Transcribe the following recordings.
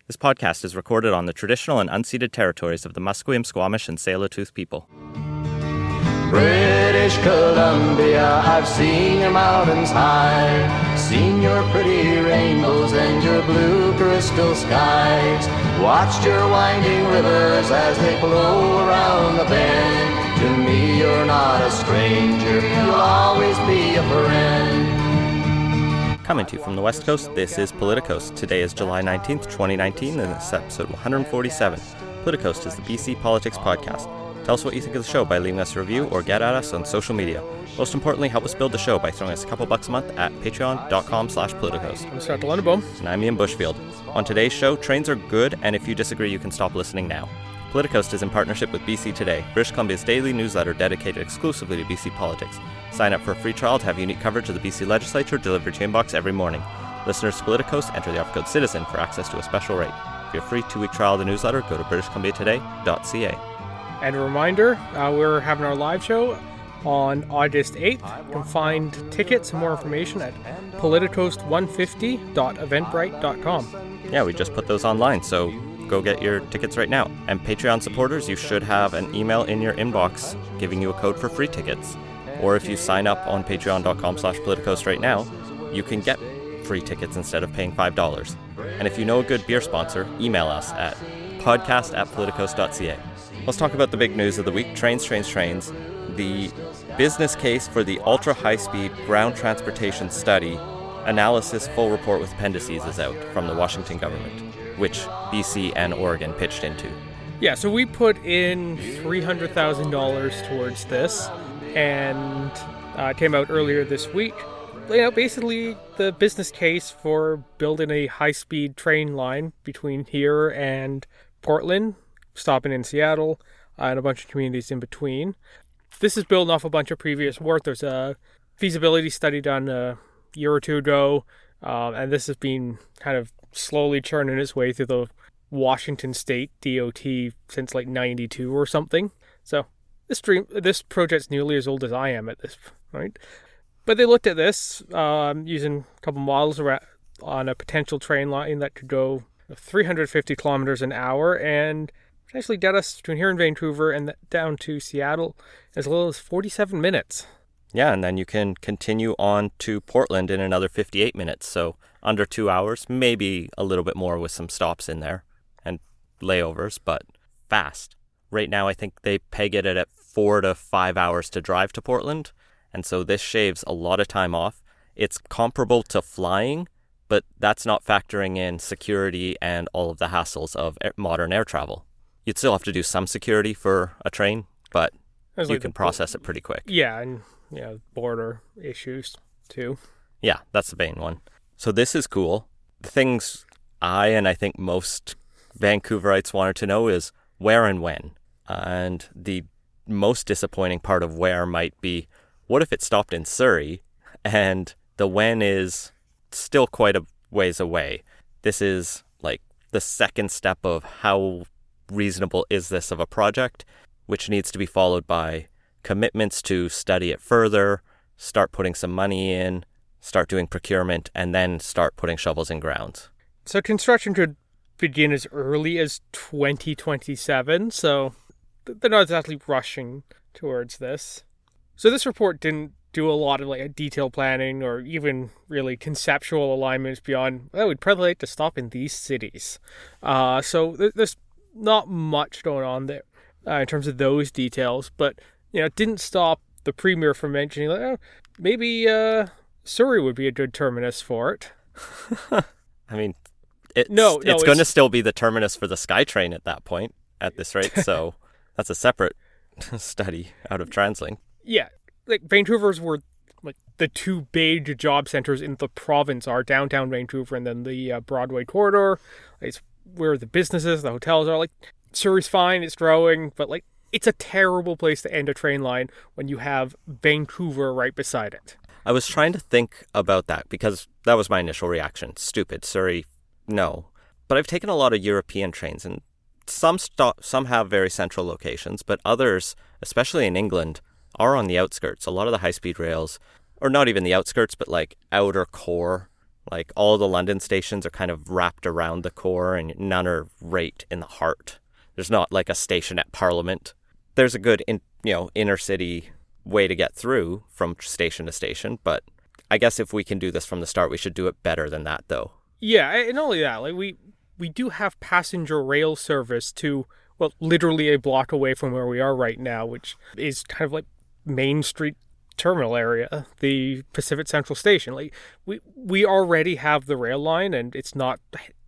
This podcast is recorded on the traditional and unceded territories of the Musqueam, Squamish, and Tsleil-Waututh people. British Columbia, I've seen your mountains high, seen your pretty rainbows and your blue crystal skies, watched your winding rivers as they flow around the bend. To me you're not a stranger, you'll always be a friend. Coming to you from the West Coast, this is Politicos. Today is July 19th, 2019, and this is episode 147. Politicos is the BC Politics Podcast. Tell us what you think of the show by leaving us a review or get at us on social media. Most importantly, help us build the show by throwing us a couple bucks a month at patreon.com/politicos. I'm Scott Lundebaum. And I'm Ian Bushfield. On today's show, trains are good, and if you disagree, you can stop listening now. Politicos is in partnership with BC Today, British Columbia's daily newsletter dedicated exclusively to BC politics. Sign up for a free trial to have unique coverage of the BC Legislature delivered to your inbox every morning. Listeners to Politicos enter the offer code CITIZEN for access to a special rate. For your free 2-week trial of the newsletter, go to britishcolumbiatoday.ca. And a reminder, we're having our live show on August 8th. You can find tickets and more information at politicos150.eventbrite.com. Yeah, we just put those online, so go get your tickets right now. And Patreon supporters, you should have an email in your inbox giving you a code for free tickets. Or if you sign up on patreon.com/politicos right now, you can get free tickets instead of paying $5. And if you know a good beer sponsor, email us at podcast@politicos.ca. Let's talk about the big news of the week. Trains. The business case for the ultra-high-speed ground transportation study analysis full report with appendices is out from the Washington government, which BC and Oregon pitched into. Yeah, so we put in $300,000 towards this, and it came out earlier this week. You know, basically the business case for building a high-speed train line between here and Portland, stopping in Seattle, and a bunch of communities in between. This is building off a bunch of previous work. There's a feasibility study done a year or two ago, and this has been kind of slowly churning its way through the Washington State DOT since like 92 or something. So this project's nearly as old as I am at this point. But they looked at this using a couple models on a potential train line that could go 350 kilometers an hour and potentially get us between here and Vancouver and down to Seattle as little as 47 minutes. Yeah, and then you can continue on to Portland in another 58 minutes, so under 2 hours, maybe a little bit more with some stops in there and layovers, but fast. Right now, I think they peg it at 4 to 5 hours to drive to Portland, and so this shaves a lot of time off. It's comparable to flying, but that's not factoring in security and all of the hassles of modern air travel. You'd still have to do some security for a train, but you can process it pretty quick. Yeah, and border issues too. Yeah, that's the main one. So this is cool. The things I think most Vancouverites wanted to know is where and when. And the most disappointing part of where might be, what if it stopped in Surrey and the when is still quite a ways away? This is like the second step of how reasonable is this of a project, which needs to be followed by commitments to study it further, start putting some money in, start doing procurement, and then start putting shovels in ground. So construction could begin as early as 2027, so they're not exactly rushing towards this. So this report didn't do a lot of like detailed planning or even really conceptual alignments beyond, we'd probably like to stop in these cities. So there's not much going on there in terms of those details, but it didn't stop the Premier from mentioning maybe Surrey would be a good terminus for it. I mean, it's going to still be the terminus for the SkyTrain at that point, at this rate, so that's a separate study out of TransLink. Yeah, like Vancouver's were like the two big job centers in the province are downtown Vancouver and then the Broadway corridor. It's where the businesses, the hotels are. Like Surrey's fine, it's growing, but like it's a terrible place to end a train line when you have Vancouver right beside it. I was trying to think about that because that was my initial reaction. Stupid, Surrey, no. But I've taken a lot of European trains and some have very central locations, but others, especially in England, are on the outskirts. A lot of the high-speed rails, or not even the outskirts, but like outer core Like, all the London stations are kind of wrapped around the core, and none are right in the heart. There's not like a station at Parliament. There's a good, inner city way to get through from station to station, but I guess if we can do this from the start, we should do it better than that, though. Yeah, and not only that, like we do have passenger rail service to, well, literally a block away from where we are right now, which is kind of like Main Street terminal area, the Pacific Central Station. Like, we already have the rail line, and it's not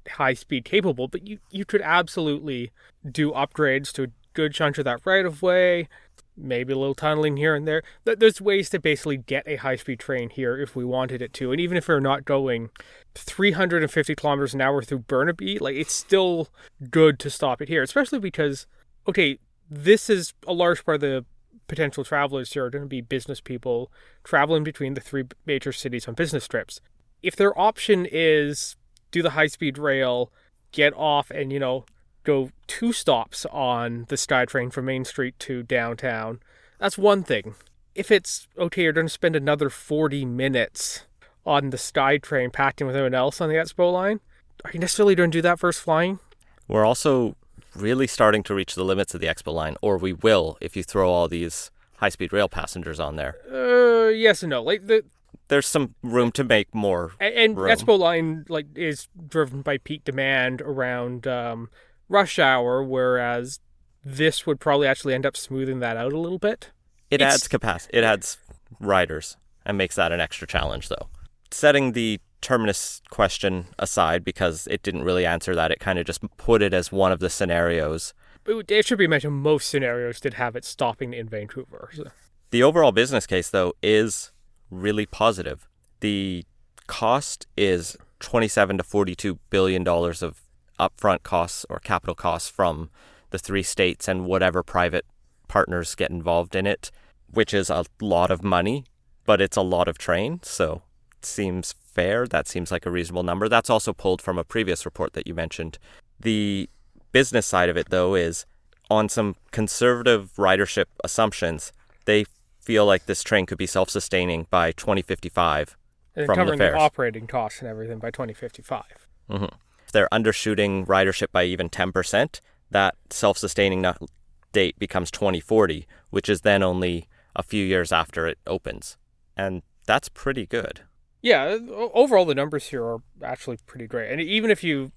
high speed capable, but you could absolutely do upgrades to a good chunk of that right of way, maybe a little tunneling here and there. There's ways to basically get a high speed train here if we wanted it to, and even if we're not going 350 kilometers an hour through Burnaby, like, it's still good to stop it here, especially because, okay, this is a large part of the potential travelers here are going to be business people traveling between the three major cities on business trips. If their option is do the high-speed rail, get off and, go 2 stops on the SkyTrain from Main Street to downtown, that's one thing. If it's, okay, you're going to spend another 40 minutes on the SkyTrain packed in with everyone else on the Expo line, are you necessarily going to do that first flying? We're also really starting to reach the limits of the Expo line, or we will if you throw all these high-speed rail passengers on there. Yes and no. Like, there's some room to make more and room. Expo line, like, is driven by peak demand around rush hour, whereas this would probably actually end up smoothing that out a little bit. It adds capacity. It adds riders and makes that an extra challenge, though. Setting the terminus question aside, because it didn't really answer that, it kind of just put it as one of the scenarios. It should be mentioned most scenarios did have it stopping in Vancouver. So. The overall business case, though, is really positive. The cost is $27 to $42 billion of upfront costs or capital costs from the 3 states and whatever private partners get involved in it, which is a lot of money, but it's a lot of train, so it seems fair. That seems like a reasonable number. That's also pulled from a previous report that you mentioned. The business side of it, though, is on some conservative ridership assumptions, they feel like this train could be self-sustaining by 2055 and from covering the fares. The operating costs and everything by 2055. Mm-hmm. If they're undershooting ridership by even 10%, that self-sustaining date becomes 2040, which is then only a few years after it opens. And that's pretty good. Yeah, overall the numbers here are actually pretty great. And even if you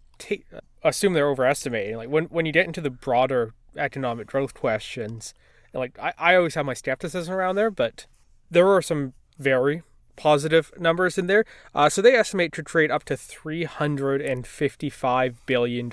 assume they're overestimating, like when you get into the broader economic growth questions, like I always have my skepticism around there, but there are some very positive numbers in there. So they estimate to trade up to $355 billion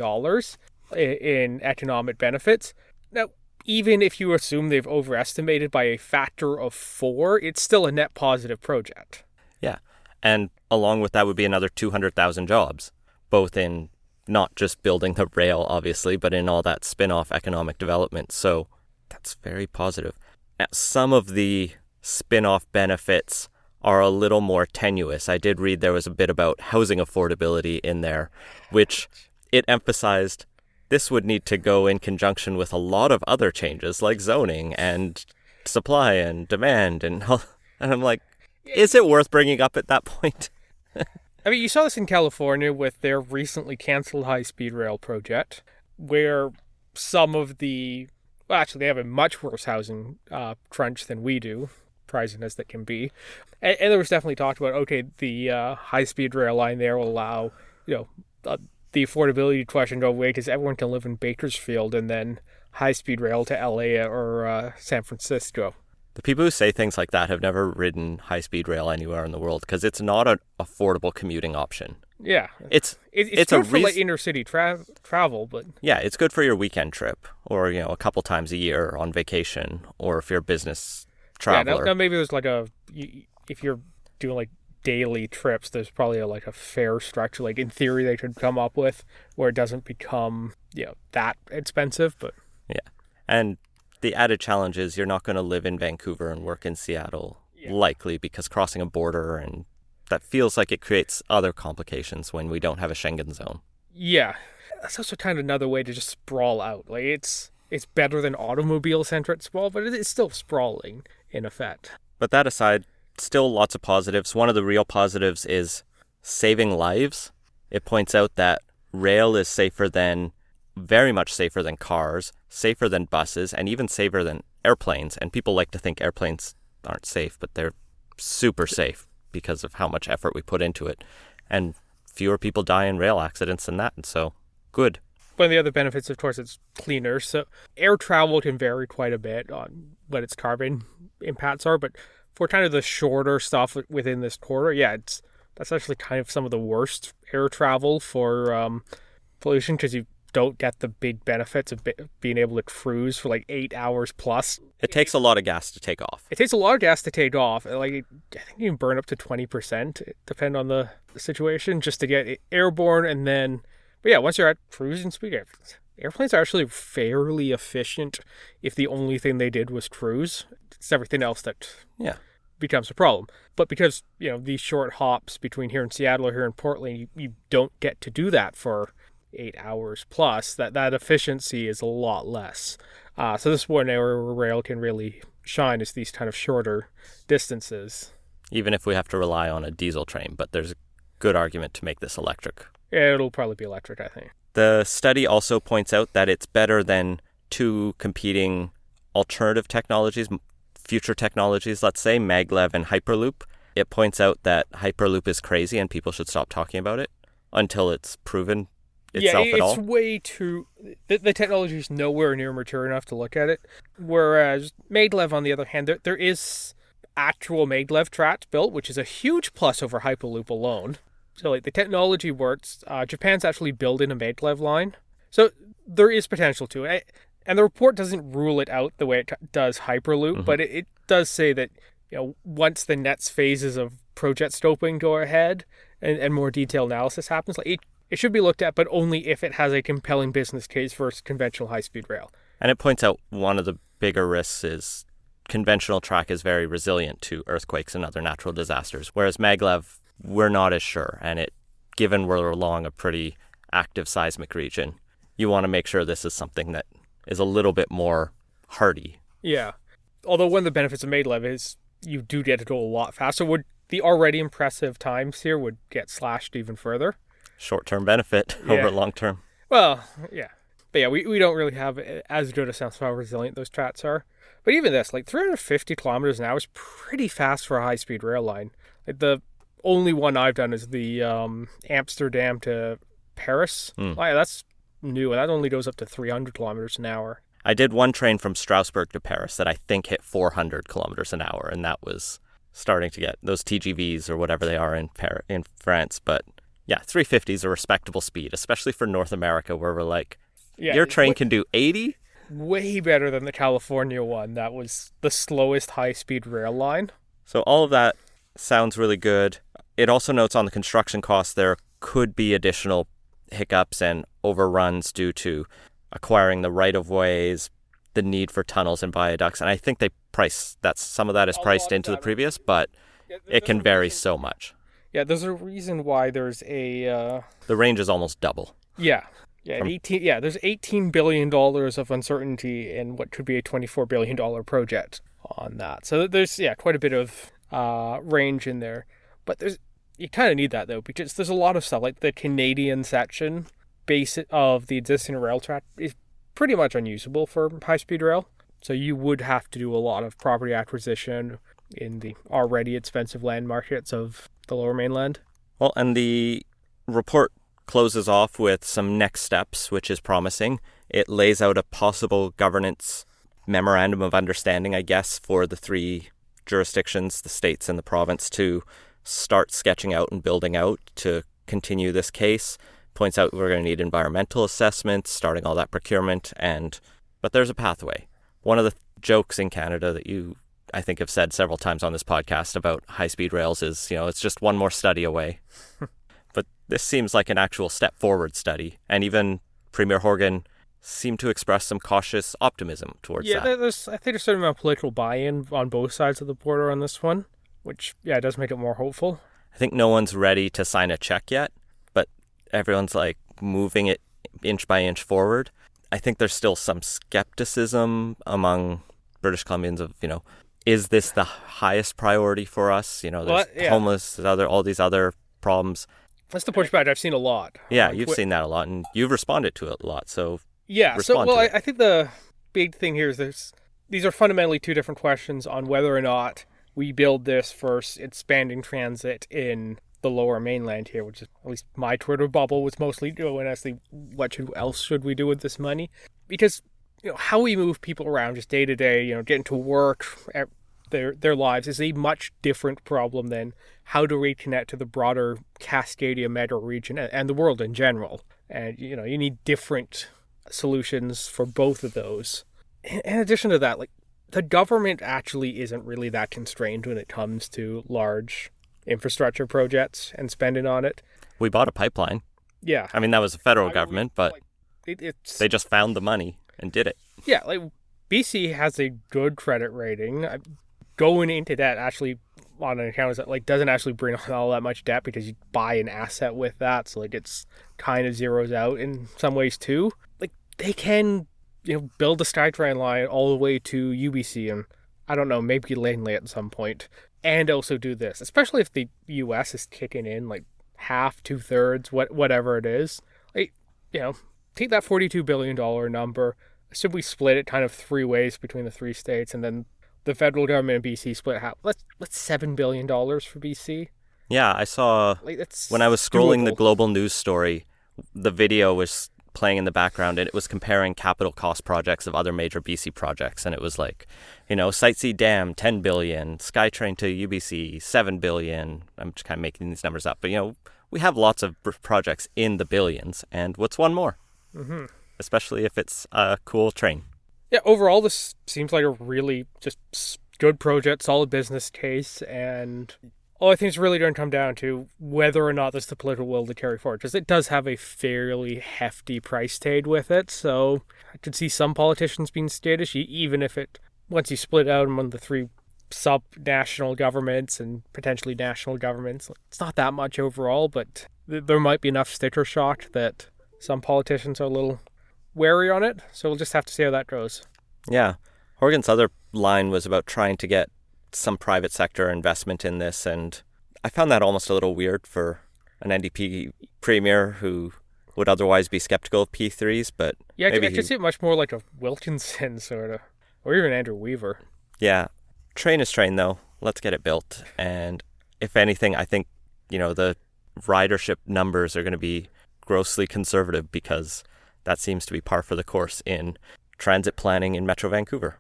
in economic benefits. Now, even if you assume they've overestimated by a factor of 4, it's still a net positive project. Yeah. And along with that would be another 200,000 jobs, both in not just building the rail, obviously, but in all that spin-off economic development. So that's very positive. Now, some of the spin-off benefits are a little more tenuous. I did read there was a bit about housing affordability in there, which it emphasized this would need to go in conjunction with a lot of other changes like zoning and supply and demand. And I'm like, is it worth bringing up at that point? I mean, you saw this in California with their recently canceled high-speed rail project, where some of the... Well, actually, they have a much worse housing crunch than we do, surprising as that can be. And there was definitely talk about, okay, the high-speed rail line there will allow, the affordability question go away because everyone can live in Bakersfield and then high-speed rail to LA or San Francisco. The people who say things like that have never ridden high-speed rail anywhere in the world because it's not an affordable commuting option. Yeah. It's good for like inner city travel, but... Yeah, it's good for your weekend trip or, a couple times a year on vacation or if you're a business traveler. Yeah, now maybe there's like if you're doing like daily trips, there's probably a fare structure, like in theory they could come up with where it doesn't become, that expensive, but... Yeah. And the added challenge is you're not going to live in Vancouver and work in Seattle, likely, because crossing a border, and that feels like it creates other complications when we don't have a Schengen zone. Yeah. That's also kind of another way to just sprawl out. Like, it's better than automobile-centric sprawl, but it's still sprawling, in effect. But that aside, still lots of positives. One of the real positives is saving lives, it points out that rail is very much safer than cars, safer than buses, and even safer than airplanes. And people like to think airplanes aren't safe, but they're super safe because of how much effort we put into it. And fewer people die in rail accidents than that, and so good. One of the other benefits, of course, it's cleaner. So air travel can vary quite a bit on what its carbon impacts are, but for kind of the shorter stuff within this corridor, that's actually kind of some of the worst air travel for pollution, because you don't get the big benefits of being able to cruise for like 8 hours plus. It takes a lot of gas to take off. It takes a lot of gas to take off. Like, I think you can burn up to 20%, depend on the situation, just to get it airborne. And then, but yeah, once you're at cruising speed, airplanes are actually fairly efficient if the only thing they did was cruise. It's everything else that becomes a problem. But because, these short hops between here and Seattle or here in Portland, you don't get to do that for 8 hours plus, that efficiency is a lot less. So this is one area where rail can really shine, is these kind of shorter distances. Even if we have to rely on a diesel train, but there's a good argument to make this electric. Yeah, it'll probably be electric, I think. The study also points out that it's better than two competing alternative technologies, future technologies, let's say, maglev and Hyperloop. It points out that Hyperloop is crazy and people should stop talking about it until it's proven itself at all. It's way too... The technology is nowhere near mature enough to look at it. Whereas maglev, on the other hand, there is actual maglev tracks built, which is a huge plus over Hyperloop alone. So the technology works. Japan's actually building a maglev line. So there is potential to it. And the report doesn't rule it out the way it does Hyperloop, but it does say that once the next phases of project scoping go ahead and more detailed analysis happens, it should be looked at, but only if it has a compelling business case versus conventional high-speed rail. And it points out one of the bigger risks is conventional track is very resilient to earthquakes and other natural disasters, whereas maglev, we're not as sure. And given we're along a pretty active seismic region, you want to make sure this is something that is a little bit more hardy. Yeah. Although one of the benefits of maglev is you do get to go a lot faster. The already impressive times here would get slashed even further. Short-term benefit over long-term. Well, yeah. But yeah, we don't really have as good a sense of how resilient those tracks are. But even this, 350 kilometers an hour is pretty fast for a high-speed rail line. The only one I've done is the Amsterdam to Paris. That's new, and that only goes up to 300 kilometers an hour. I did one train from Strasbourg to Paris that I think hit 400 kilometers an hour, and that was starting to get those TGVs or whatever they are in France. But yeah, 350 is a respectable speed, especially for North America, where we're like, your train can do 80? Way better than the California one. That was the slowest high-speed rail line. So all of that sounds really good. It also notes on the construction costs there could be additional hiccups and overruns due to acquiring the right-of-ways, the need for tunnels and viaducts. And I think some of that is priced into the previous, but it can vary so much. Yeah, there's a reason why there's a... The range is almost double. Yeah. There's $18 billion of uncertainty in what could be a $24 billion project on that. So there's, quite a bit of range in there. But you kind of need that, though, because there's a lot of stuff, like the Canadian section base of the existing rail track is pretty much unusable for high-speed rail. So you would have to do a lot of property acquisition in the already expensive land markets of the Lower Mainland. Well, and the report closes off with some next steps, which is promising. It lays out a possible governance memorandum of understanding, I guess, for the three jurisdictions, the states and the province, to start sketching out and building out to continue this case. Points out we're going to need environmental assessments, starting all that procurement, but there's a pathway. One of the jokes in Canada that you, I think, have said several times on this podcast about high-speed rails is, it's just one more study away. But this seems like an actual step forward study, and even Premier Horgan seemed to express some cautious optimism towards that. Yeah, I think there's a certain amount of political buy-in on both sides of the border on this one, which, does make it more hopeful. I think no one's ready to sign a check yet, but everyone's moving it inch by inch forward. I think there's still some skepticism among British Columbians of, is this the highest priority for us? There's homeless, all these other problems. That's the pushback I've seen a lot. Yeah, you've seen that a lot, and you've responded to it a lot. So yeah, respond to it. I think the big thing here is these are fundamentally two different questions on whether or not we build this versus expanding transit in the lower mainland here, which is at least my Twitter bubble was mostly doing. Honestly, what else should we do with this money? Because how we move people around just day to day, getting to work, their lives is a much different problem than how to reconnect to the broader Cascadia metro region and the world in general. And you need different solutions for both of those. In addition to that, the government actually isn't really that constrained when it comes to large infrastructure projects and spending on it. We bought a pipeline. Yeah. I mean, that was the federal government, but they just found the money and did it. Yeah, BC has a good credit rating. Going into that actually on an account that doesn't actually bring on all that much debt because you buy an asset with that, so it's kind of zeroes out in some ways too. They can build a SkyTrain line all the way to UBC and I don't know, maybe Langley at some point, and also do this, especially if the US is kicking in half, 2/3, whatever it is. Take that $42 billion number, assume we split it kind of three ways between the three states, and then the federal government in BC split half. Let's $7 billion for BC. Yeah, I saw when I was scrolling the global news story, the video was playing in the background and it was comparing capital cost projects of other major BC projects, and it was Sightsee Dam, $10 billion, SkyTrain to UBC, $7 billion. I'm just kind of making these numbers up, but we have lots of projects in the billions, and what's one more? Mm-hmm. Especially if it's a cool train. Yeah, overall, this seems like a really just good project, solid business case, and all I think is really going to come down to whether or not there's the political will to carry forward, because it does have a fairly hefty price tag with it, so I could see some politicians being skittish, even if once you split out among the three sub-national governments and potentially national governments, it's not that much overall, but there might be enough sticker shock that some politicians are a little wary on it, so we'll just have to see how that goes. Yeah. Horgan's other line was about trying to get some private sector investment in this, and I found that almost a little weird for an NDP premier who would otherwise be skeptical of P3s, but yeah, I could see it much more like a Wilkinson sort of, or even Andrew Weaver. Yeah. Train is train, though. Let's get it built, and if anything, I think, the ridership numbers are going to be grossly conservative because that seems to be par for the course in transit planning in Metro Vancouver.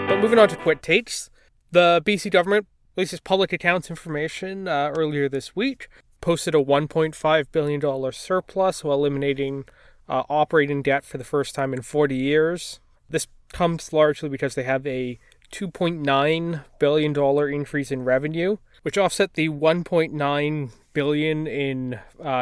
But moving on to quick takes, the BC government releases public accounts information earlier this week, posted a $1.5 billion surplus while eliminating operating debt for the first time in 40 years. This comes largely because they have a $2.9 billion increase in revenue, which offset the $1.9 billion in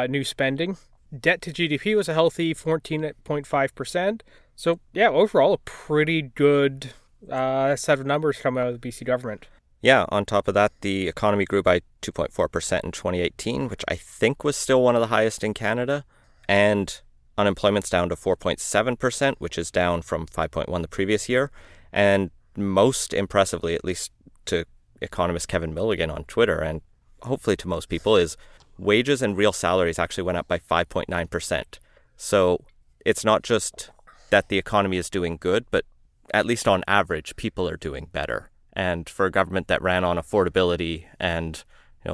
new spending. Debt to GDP was a healthy 14.5%. So, yeah, overall, a pretty good set of numbers coming out of the BC government. Yeah, on top of that, the economy grew by 2.4% in 2018, which I think was still one of the highest in Canada. And unemployment's down to 4.7%, which is down from 5.1% the previous year. And most impressively, at least to economist Kevin Milligan on Twitter, and hopefully to most people, is wages and real salaries actually went up by 5.9%. So it's not just that the economy is doing good, but at least on average, people are doing better. And for a government that ran on affordability and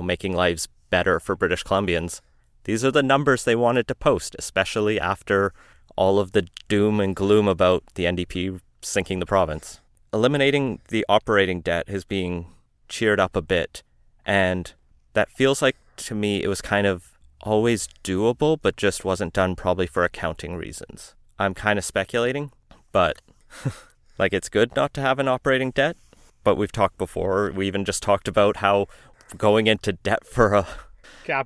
making lives better for British Columbians, these are the numbers they wanted to post, especially after all of the doom and gloom about the NDP sinking the province. Eliminating the operating debt is being cheered up a bit, and that feels like, to me, it was kind of always doable, but just wasn't done probably for accounting reasons. I'm kind of speculating, but it's good not to have an operating debt, but we've talked before, we even just talked about how going into debt for a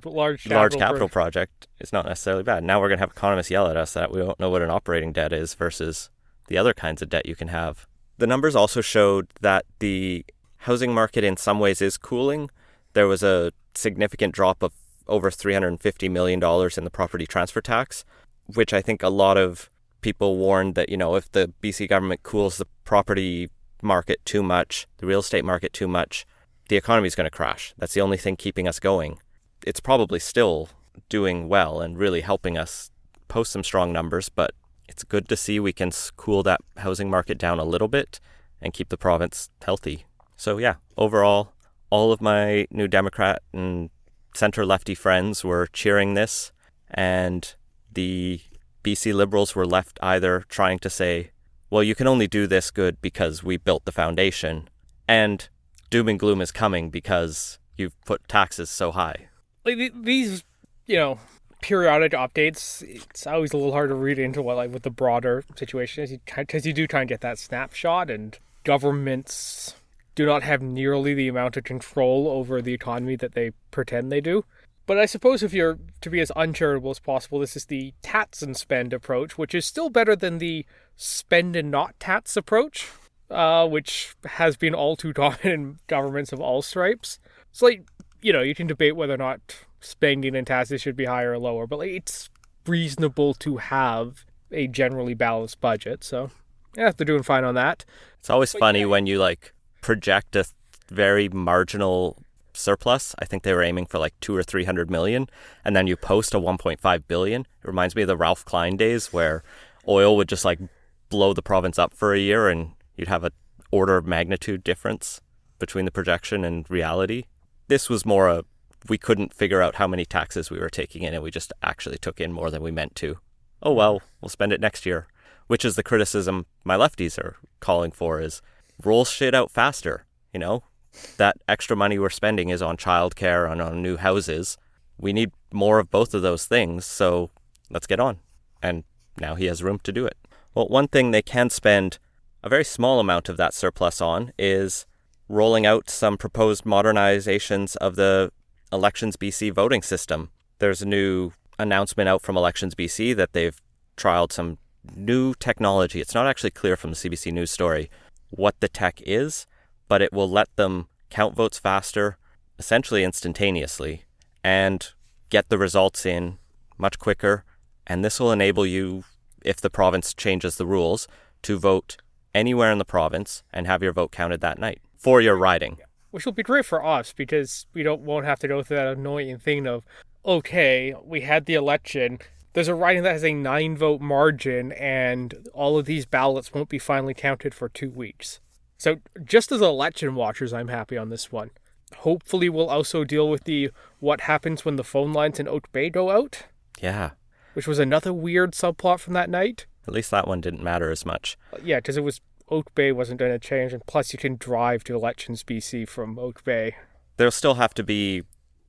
large capital project is not necessarily bad. Now we're going to have economists yell at us that we don't know what an operating debt is versus the other kinds of debt you can have. The numbers also showed that the housing market in some ways is cooling. There was a significant drop of over $350 million in the property transfer tax, which I think a lot of people warned that, if the BC government cools the property market too much, the real estate market too much, the economy is going to crash. That's the only thing keeping us going. It's probably still doing well and really helping us post some strong numbers, but it's good to see we can cool that housing market down a little bit and keep the province healthy. So yeah, overall, all of my New Democrat and center-lefty friends were cheering this, and the BC Liberals were left either trying to say, well, you can only do this good because we built the foundation, and doom and gloom is coming because you've put taxes so high. Like these, periodic updates, it's always a little hard to read into what the broader situation is, because you do try and get that snapshot, and governments do not have nearly the amount of control over the economy that they pretend they do. But I suppose if you're to be as uncharitable as possible, this is the tats and spend approach, which is still better than the spend and not tats approach, which has been all too common in governments of all stripes. It's like, you can debate whether or not spending and taxes should be higher or lower, but it's reasonable to have a generally balanced budget. So, yeah, they're doing fine on that. It's always funny when you project a very marginal surplus. I think they were aiming for 200 or 300 million, and then you post a 1.5 billion. It reminds me of the Ralph Klein days where oil would just blow the province up for a year, and you'd have an order of magnitude difference between the projection and reality. This was more we couldn't figure out how many taxes we were taking in, and we just actually took in more than we meant to. Oh well, we'll spend it next year, which is the criticism my lefties are calling for, is roll shit out faster. That extra money we're spending is on childcare and on new houses. We need more of both of those things, so let's get on. And now he has room to do it. Well, one thing they can spend a very small amount of that surplus on is rolling out some proposed modernizations of the Elections BC voting system. There's a new announcement out from Elections BC that they've trialed some new technology. It's not actually clear from the CBC News story what the tech is, but it will let them count votes faster, essentially instantaneously, and get the results in much quicker. And this will enable you, if the province changes the rules, to vote anywhere in the province and have your vote counted that night for your riding. Which will be great for us, because we won't have to go through that annoying thing of, okay, we had the election, there's a riding that has a 9-vote margin, and all of these ballots won't be finally counted for 2 weeks. So just as election watchers, I'm happy on this one. Hopefully we'll also deal with the what happens when the phone lines in Oak Bay go out. Yeah. Which was another weird subplot from that night. At least that one didn't matter as much. Yeah, because Oak Bay wasn't going to change, and plus you can drive to Elections BC from Oak Bay. There'll still have to be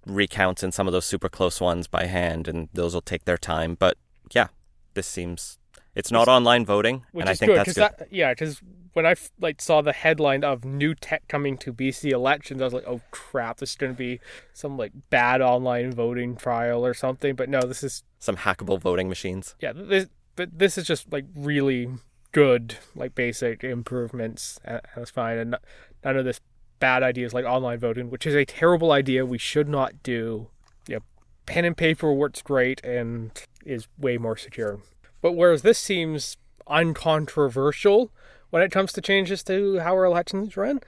recounts in some of those super close ones by hand, and those will take their time. But yeah, this seems... It's not online voting, and I think that's good. Because when I saw the headline of new tech coming to BC elections, I was like, oh crap, this is going to be some bad online voting trial or something. But no, this is... Some hackable voting machines. Yeah, this is just really good, basic improvements. That's fine. And none of this bad ideas like online voting, which is a terrible idea we should not do. Yeah, pen and paper works great and is way more secure. But whereas this seems uncontroversial when it comes to changes to how our elections run,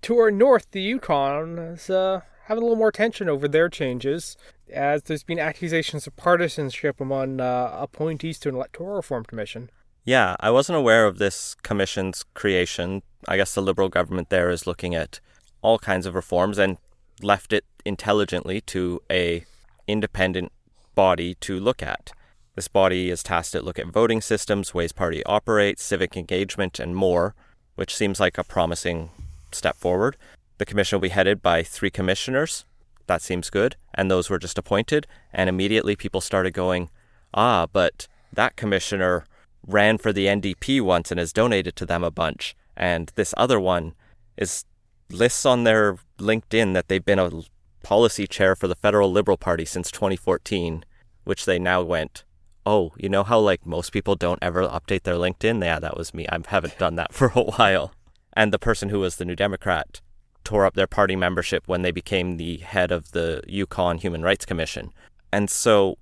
to our north, the Yukon is having a little more tension over their changes, as there's been accusations of partisanship among appointees to an electoral reform commission. Yeah, I wasn't aware of this commission's creation. I guess the Liberal government there is looking at all kinds of reforms and left it intelligently to a independent body to look at. This body is tasked to look at voting systems, ways party operates, civic engagement, and more, which seems like a promising step forward. The commission will be headed by 3 commissioners. That seems good. And those were just appointed. And immediately people started going, but that commissioner ran for the NDP once and has donated to them a bunch. And this other one lists on their LinkedIn that they've been a policy chair for the Federal Liberal Party since 2014, which they now went, oh, you know how most people don't ever update their LinkedIn? Yeah, that was me. I haven't done that for a while. And the person who was the New Democrat tore up their party membership when they became the head of the Yukon Human Rights Commission. And so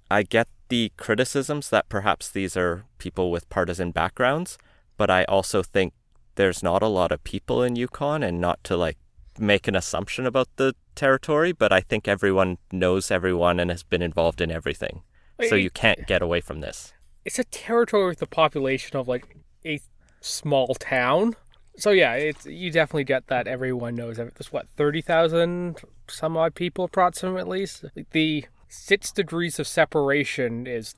I get the criticisms that perhaps these are people with partisan backgrounds, but I also think there's not a lot of people in Yukon, and not to make an assumption about the territory, but I think everyone knows everyone and has been involved in everything. So you can't get away from this. It's a territory with a population of like a small town. So yeah, you definitely get that everyone knows. There's 30,000 some odd people approximately. So the 6 degrees of separation is,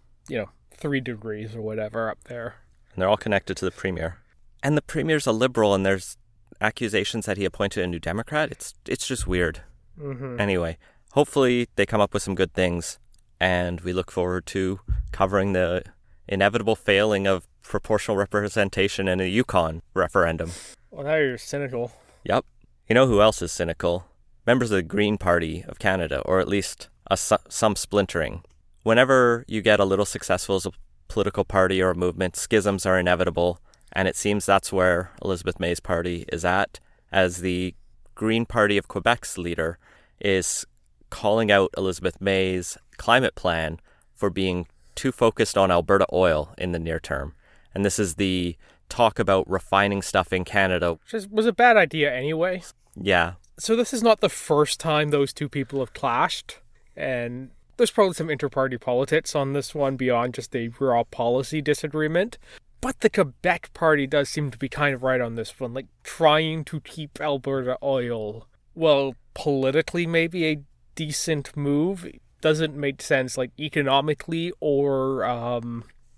3 degrees or whatever up there. And they're all connected to the premier. And the premier's a liberal, and there's accusations that he appointed a new Democrat. It's just weird. Mm-hmm. Anyway, hopefully they come up with some good things, and we look forward to covering the inevitable failing of proportional representation in a Yukon referendum. Well, now you're cynical. Yep. You know who else is cynical? Members of the Green Party of Canada, or at least some splintering. Whenever you get a little successful as a political party or a movement, schisms are inevitable, and it seems that's where Elizabeth May's party is at, as the Green Party of Quebec's leader is calling out Elizabeth May's climate plan for being too focused on Alberta oil in the near term. And this is the talk about refining stuff in Canada. Which was a bad idea anyway. Yeah. So this is not the first time those two people have clashed, and there's probably some inter-party politics on this one beyond just a raw policy disagreement. But the Quebec party does seem to be kind of right on this one, like trying to keep Alberta oil. Well, politically maybe a decent move. It doesn't make sense, like economically or,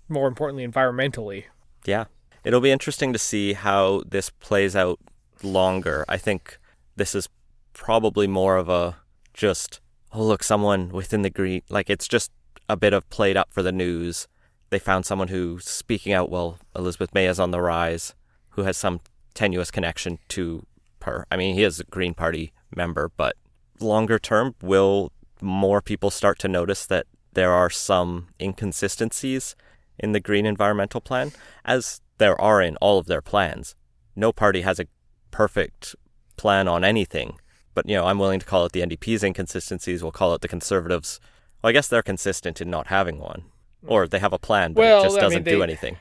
more importantly, environmentally. Yeah. It'll be interesting to see how this plays out longer. I think this is probably more of a just, oh, look, someone within the Green, like it's just a bit of played up for the news. They found someone who's speaking out, well, Elizabeth May is on the rise, who has some tenuous connection to her. I mean, he is a Green Party member, but longer term, will more people start to notice that there are some inconsistencies in the Green Environmental Plan, as there are in all of their plans. No party has a perfect plan on anything, but, I'm willing to call it the NDP's inconsistencies. We'll call it the Conservatives. Well, I guess they're consistent in not having one. Or they have a plan, but it just doesn't do anything.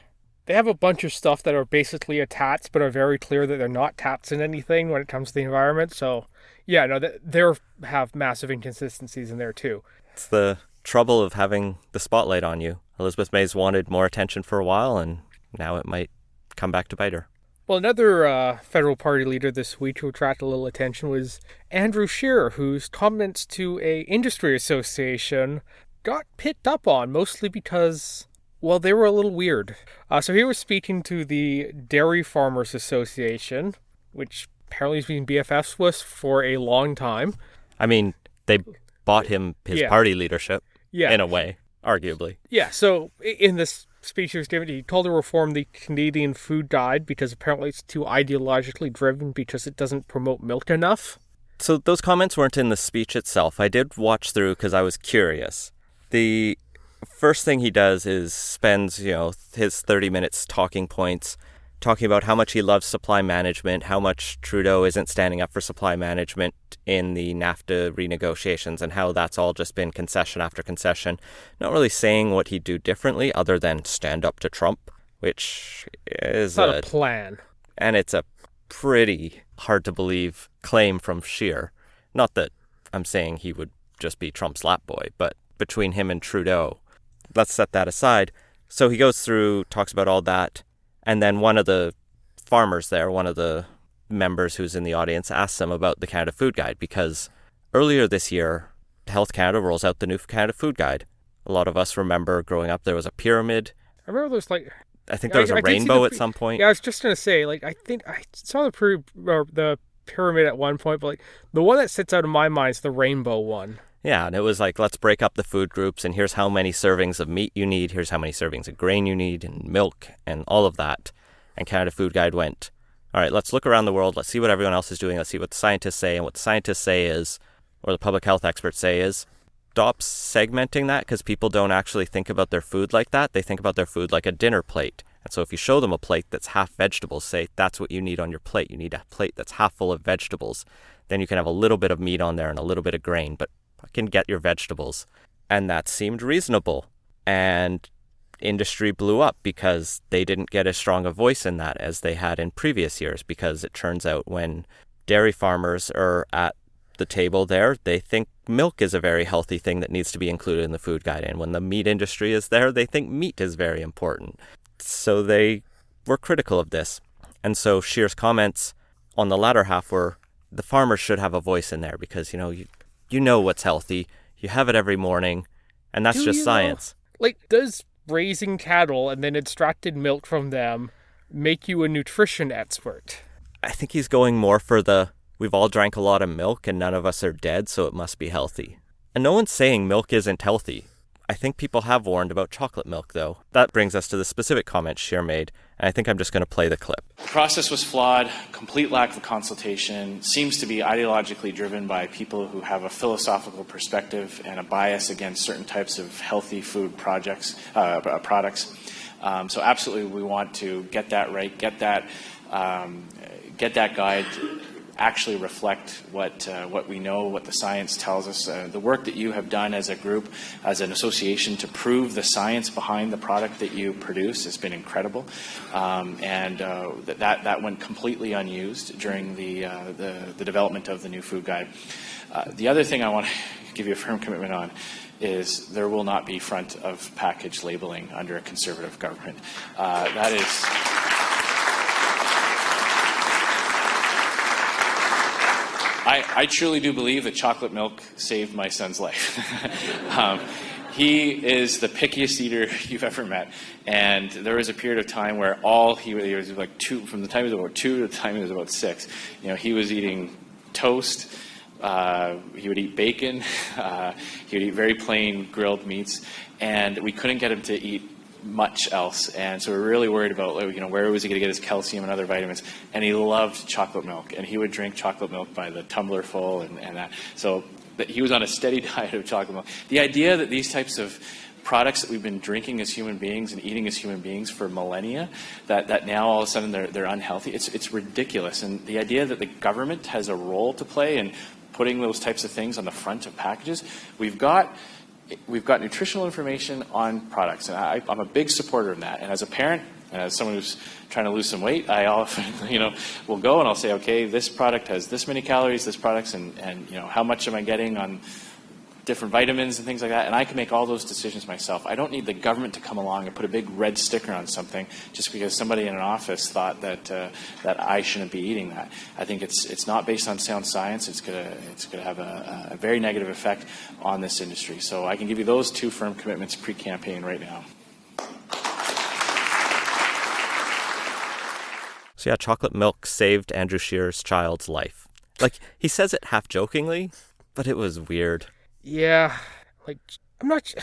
They have a bunch of stuff that are basically attacks, but are very clear that they're not taps in anything when it comes to the environment. So, yeah, no, they have massive inconsistencies in there, too. It's the trouble of having the spotlight on you. Elizabeth May's wanted more attention for a while, and now it might come back to bite her. Well, another federal party leader this week who attracted a little attention was Andrew Scheer, whose comments to a industry association got picked up on, mostly because, well, they were a little weird. So he was speaking to the Dairy Farmers Association, which apparently has been BFFs with for a long time. I mean, they bought him his party leadership, in a way, arguably. Yeah, so in this speech he was given, he called to reform the Canadian food guide because apparently it's too ideologically driven because it doesn't promote milk enough. So those comments weren't in the speech itself. I did watch through because I was curious. The first thing he does is spends, his 30 minutes talking points, talking about how much he loves supply management, how much Trudeau isn't standing up for supply management in the NAFTA renegotiations, and how that's all just been concession after concession. Not really saying what he'd do differently other than stand up to Trump, which is not a plan. And it's a pretty hard to believe claim from Scheer. Not that I'm saying he would just be Trump's lap boy, but between him and Trudeau. Let's set that aside. So he goes through, talks about all that, and then one of the farmers there, one of the members who's in the audience, asks him about the Canada Food Guide, because earlier this year, Health Canada rolls out the new Canada Food Guide. A lot of us remember growing up there was a pyramid. I remember there was I think there was a rainbow at some point. Yeah, I was just going to say, I think I saw the pyramid at one point, but the one that sits out in my mind is the rainbow one. Yeah, and it was let's break up the food groups, and here's how many servings of meat you need, here's how many servings of grain you need, and milk, and all of that. And Canada Food Guide went, all right, let's look around the world, let's see what everyone else is doing, let's see what the scientists say, and what the scientists say is, or the public health experts say is, stop segmenting that, because people don't actually think about their food like that. They think about their food like a dinner plate. And so if you show them a plate that's half vegetables, say that's what you need on your plate. You need a plate that's half full of vegetables. Then you can have a little bit of meat on there and a little bit of grain, but fucking get your vegetables. And that seemed reasonable. And industry blew up because they didn't get as strong a voice in that as they had in previous years, because it turns out when dairy farmers are at the table there. They think milk is a very healthy thing that needs to be included in the food guide. And when the meat industry is there, they think meat is very important. So they were critical of this. And so Scheer's comments on the latter half were, the farmers should have a voice in there because, you know what's healthy. You have it every morning, and that's just science. Does raising cattle and then extracted milk from them make you a nutrition expert? I think he's going more for we've all drank a lot of milk and none of us are dead, so it must be healthy. And no one's saying milk isn't healthy. I think people have warned about chocolate milk, though. That brings us to the specific comment Scheer made, and I think I'm just going to play the clip. The process was flawed, complete lack of consultation, seems to be ideologically driven by people who have a philosophical perspective and a bias against certain types of healthy food products. So absolutely we want to get that right, get that guide actually reflect what we know, what the science tells us. The work that you have done as a group, as an association, to prove the science behind the product that you produce has been incredible, and that went completely unused during the development of the new food guide. The other thing I want to give you a firm commitment on is there will not be front of package labeling under a Conservative government. That is. I truly do believe that chocolate milk saved my son's life. He is the pickiest eater you've ever met, and there was a period of time where he was like from the time he was about 2 to the time he was about 6. He was eating toast. He would eat bacon. He would eat very plain grilled meats, and we couldn't get him to eat much else, and so we're really worried about where was he going to get his calcium and other vitamins. And he loved chocolate milk, and he would drink chocolate milk by the tumbler full, and that. So he was on a steady diet of chocolate milk. The idea that these types of products that we've been drinking as human beings and eating as human beings for millennia, that now all of a sudden they're unhealthy, it's ridiculous. And the idea that the government has a role to play in putting those types of things on the front of packages, we've got nutritional information on products, and I'm a big supporter of that. And as a parent, and as someone who's trying to lose some weight, I often, will go and I'll say, okay, this product has this many calories, this product's, and how much am I getting on different vitamins and things like that, and I can make all those decisions myself. I don't need the government to come along and put a big red sticker on something just because somebody in an office thought that I shouldn't be eating that. I think it's not based on sound science. It's gonna have a very negative effect on this industry. So I can give you those 2 firm commitments pre-campaign right now. So yeah, chocolate milk saved Andrew Scheer's child's life. He says it half jokingly, but it was weird. Yeah, I'm not.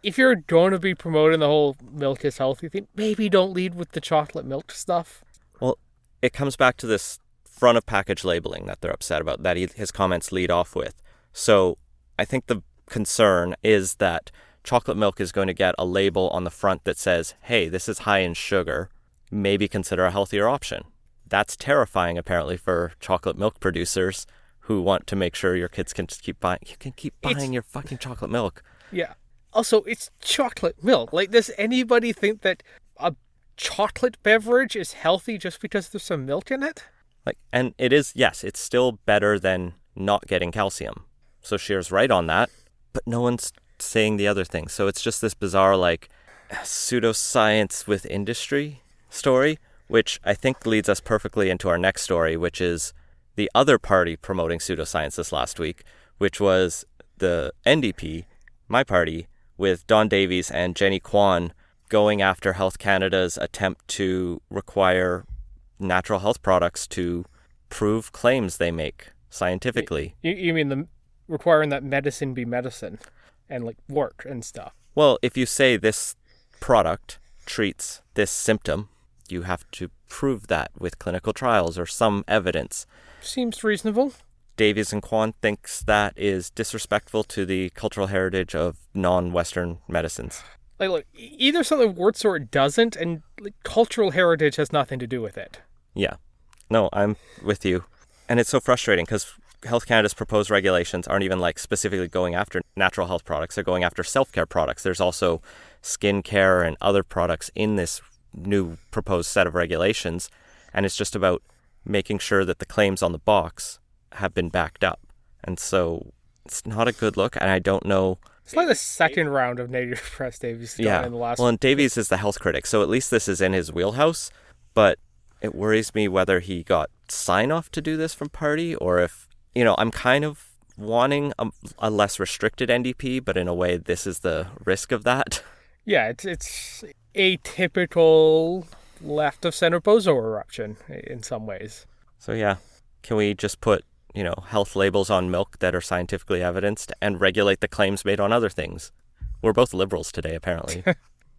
If you're going to be promoting the whole milk is healthy thing, maybe don't lead with the chocolate milk stuff. Well, it comes back to this front of package labeling that they're upset about, that his comments lead off with. So I think the concern is that chocolate milk is going to get a label on the front that says, hey, this is high in sugar, maybe consider a healthier option. That's terrifying, apparently, for chocolate milk producers who want to make sure your kids can just keep buying. You can keep buying your fucking chocolate milk. Yeah. Also, it's chocolate milk. Does anybody think that a chocolate beverage is healthy just because there's some milk in it? And it is, yes, it's still better than not getting calcium. So Scheer's right on that, but no one's saying the other thing. So it's just this bizarre, pseudoscience with industry story, which I think leads us perfectly into our next story, which is the other party promoting pseudoscience this last week, which was the NDP, my party, with Don Davies and Jenny Kwan going after Health Canada's attempt to require natural health products to prove claims they make scientifically. You mean requiring that medicine be medicine and work and stuff? Well, if you say this product treats this symptom, you have to prove that with clinical trials or some evidence. Seems reasonable. Davies and Kwan thinks that is disrespectful to the cultural heritage of non-Western medicines. Look, either something works or it doesn't, and cultural heritage has nothing to do with it. Yeah. No, I'm with you. And it's so frustrating because Health Canada's proposed regulations aren't even specifically going after natural health products. They're going after self-care products. There's also skincare and other products in this new proposed set of regulations. And it's just about making sure that the claims on the box have been backed up. And so it's not a good look, and I don't know. It's like the second round of negative press Davies done in the last. Well, and Davies is the health critic, so at least this is in his wheelhouse, but it worries me whether he got sign-off to do this from party, or if, I'm kind of wanting a less restricted NDP, but in a way this is the risk of that. Yeah, it's a typical left of center bozo eruption in some ways. So yeah, can we just put health labels on milk that are scientifically evidenced and regulate the claims made on other things? We're both liberals today, apparently.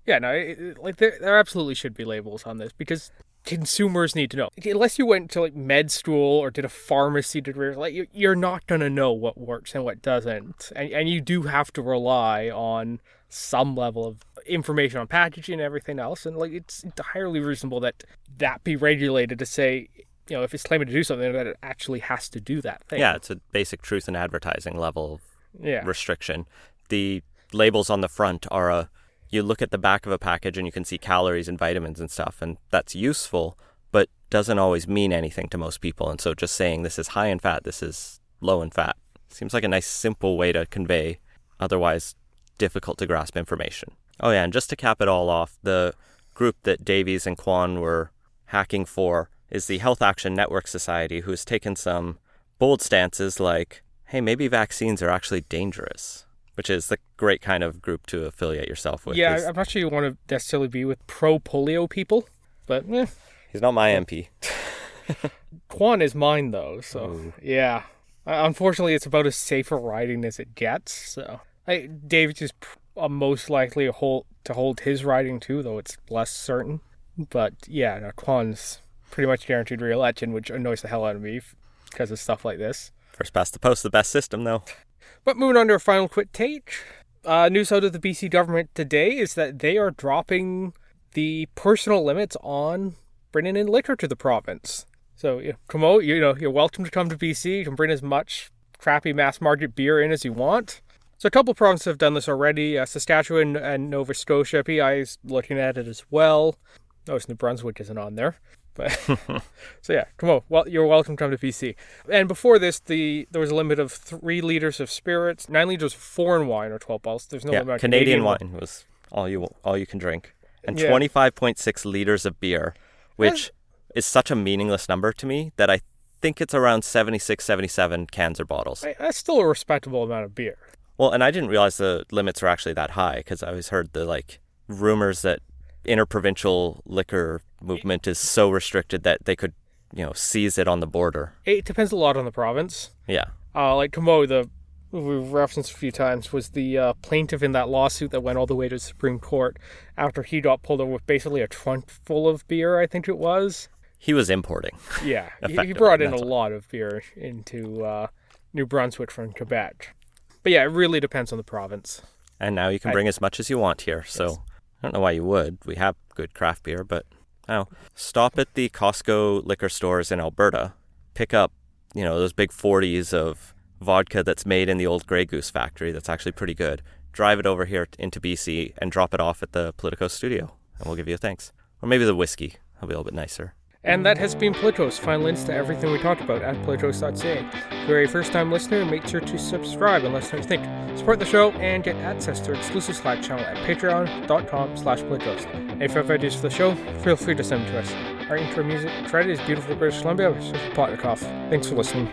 Yeah, no, there absolutely should be labels on this because consumers need to know. Unless you went to med school or did a pharmacy degree, you're not going to know what works and what doesn't. And you do have to rely on some level of information on packaging and everything else. And it's entirely reasonable that be regulated to say, if it's claiming to do something, that it actually has to do that thing. Yeah, it's a basic truth in advertising level restriction. The labels on the front are you look at the back of a package and you can see calories and vitamins and stuff, and that's useful, but doesn't always mean anything to most people. And so just saying this is high in fat, this is low in fat, seems like a nice, simple way to convey otherwise difficult to grasp information. Oh yeah, and just to cap it all off, the group that Davies and Kwan were hacking for is the Health Action Network Society, who has taken some bold stances like, hey, maybe vaccines are actually dangerous, which is the great kind of group to affiliate yourself with. Yeah, I'm not sure you want to necessarily be with pro-polio people, but He's not my MP. Kwan is mine, though, so yeah. Unfortunately, it's about as safe a riding as it gets, so... David is most likely to hold his riding too, though it's less certain. But yeah, no, Kwan's pretty much guaranteed re-election, which annoys the hell out of me because of stuff like this. First past the post, the best system, though. But moving on to our final quick take. News out of the BC government today is that they are dropping the personal limits on bringing in liquor to the province. So, come out, you're welcome to come to BC. You can bring as much crappy mass market beer in as you want. So a couple of provinces have done this already. Saskatchewan and Nova Scotia. PI is looking at it as well. Notice New Brunswick isn't on there. But so yeah, come on. Well, you're welcome to come to BC. And before this, there was a limit of 3 liters of spirits, 9 liters of foreign wine or 12 bottles. There's no limit on Canadian wine was all you can drink. And 25.6 liters of beer, which is such a meaningless number to me that I think it's around 76, 77 cans or bottles. That's still a respectable amount of beer. Well, and I didn't realize the limits were actually that high because I always heard the rumors that interprovincial liquor movement is so restricted that they could, seize it on the border. It depends a lot on the province. Yeah. Kamo, we've referenced a few times, was the plaintiff in that lawsuit that went all the way to the Supreme Court after he got pulled over with basically a trunk full of beer, I think it was. He was importing. Yeah. He brought in a lot of beer into New Brunswick from Quebec. But yeah, it really depends on the province. And now you can bring as much as you want here, so yes. I don't know why you would. We have good craft beer, but stop at the Costco liquor stores in Alberta, pick up, those big 40s of vodka that's made in the old Grey Goose factory that's actually pretty good. Drive it over here into BC and drop it off at the Politico studio, and we'll give you a thanks. Or maybe the whiskey. It'll be a little bit nicer. And that has been Politos. Find links to everything we talked about at politos.ca. If you're a first-time listener, make sure to subscribe and let us know what you think. Support the show and get access to our exclusive Slack channel at patreon.com/politos. And if you have ideas for the show, feel free to send them to us. Our intro music credit is Beautiful British Columbia by Sophie Plotnikoff. Thanks for listening.